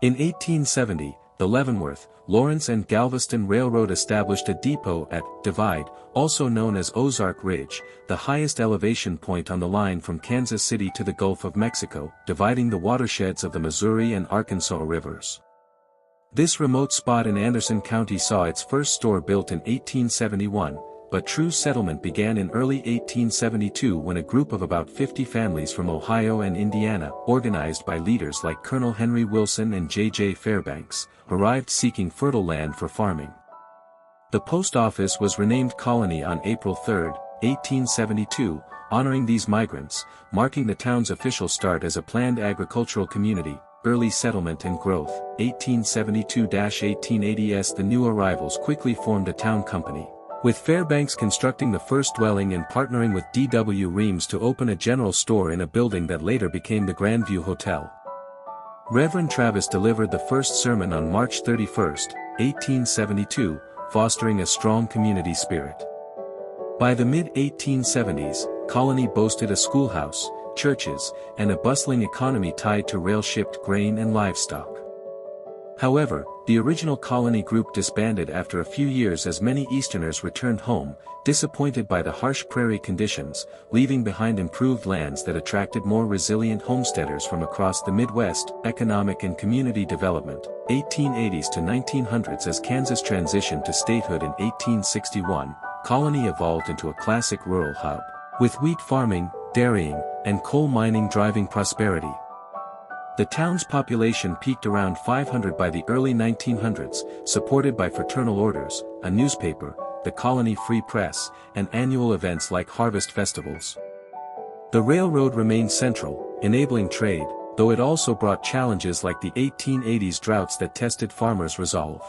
In 1870, the Leavenworth, Lawrence and Galveston Railroad established a depot at Divide, also known as Ozark Ridge, the highest elevation point on the line from Kansas City to the Gulf of Mexico, dividing the watersheds of the Missouri and Arkansas rivers. This remote spot in Anderson County saw its first store built in 1871, but true settlement began in early 1872 when a group of about 50 families from Ohio and Indiana, organized by leaders like Colonel Henry Wilson and J.J. Fairbanks, arrived seeking fertile land for farming. The post office was renamed Colony on April 3, 1872, honoring these migrants, marking the town's official start as a planned agricultural community. Early settlement and growth, 1872–1880s. The new arrivals quickly formed a town company, with Fairbanks constructing the first dwelling and partnering with D.W. Reams to open a general store in a building that later became the Grandview Hotel. Reverend Travis delivered the first sermon on March 31, 1872, fostering a strong community spirit. By the mid-1870s, Colony boasted a schoolhouse, churches, and a bustling economy tied to rail-shipped grain and livestock. However, the original Colony group disbanded after a few years as many Easterners returned home, disappointed by the harsh prairie conditions, leaving behind improved lands that attracted more resilient homesteaders from across the Midwest. Economic and community development, 1880s to 1900s. As Kansas transitioned to statehood in 1861, Colony evolved into a classic rural hub, with wheat farming, dairying, and coal mining driving prosperity. The town's population peaked around 500 by the early 1900s, supported by fraternal orders, a newspaper, the Colony Free Press, and annual events like harvest festivals. The railroad remained central, enabling trade, though it also brought challenges like the 1880s droughts that tested farmers' resolve.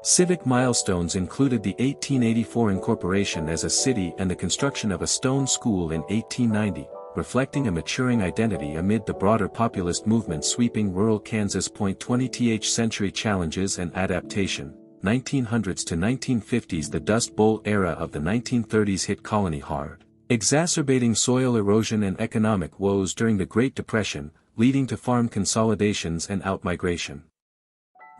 Civic milestones included the 1884 incorporation as a city and the construction of a stone school in 1890. Reflecting a maturing identity amid the broader populist movement sweeping rural Kansas. 20th century challenges and adaptation, 1900s to 1950s. The Dust Bowl era of the 1930s hit Colony hard, exacerbating soil erosion and economic woes during the Great Depression, leading to farm consolidations and outmigration.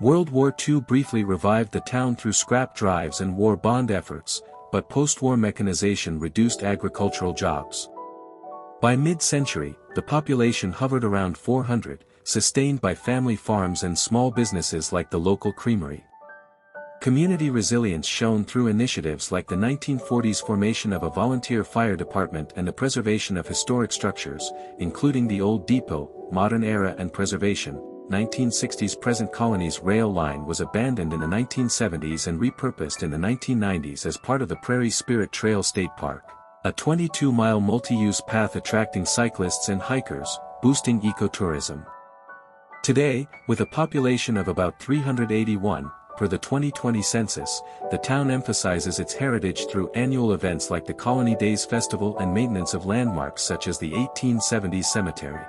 World War II briefly revived the town through scrap drives and war bond efforts, but post-war mechanization reduced agricultural jobs. By mid-century, the population hovered around 400, sustained by family farms and small businesses like the local creamery. Community resilience shone through initiatives like the 1940s formation of a volunteer fire department and the preservation of historic structures, including the Old Depot. Modern era and preservation, 1960s. Present Colony's rail line was abandoned in the 1970s and repurposed in the 1990s as part of the Prairie Spirit Trail State Park, a 22-mile multi-use path attracting cyclists and hikers, boosting ecotourism. Today, with a population of about 381, per the 2020 census, the town emphasizes its heritage through annual events like the Colony Days Festival and maintenance of landmarks such as the 1870s cemetery.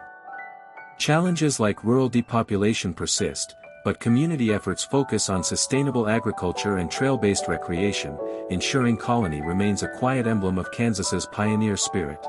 Challenges like rural depopulation persist, but community efforts focus on sustainable agriculture and trail-based recreation, ensuring Colony remains a quiet emblem of Kansas's pioneer spirit.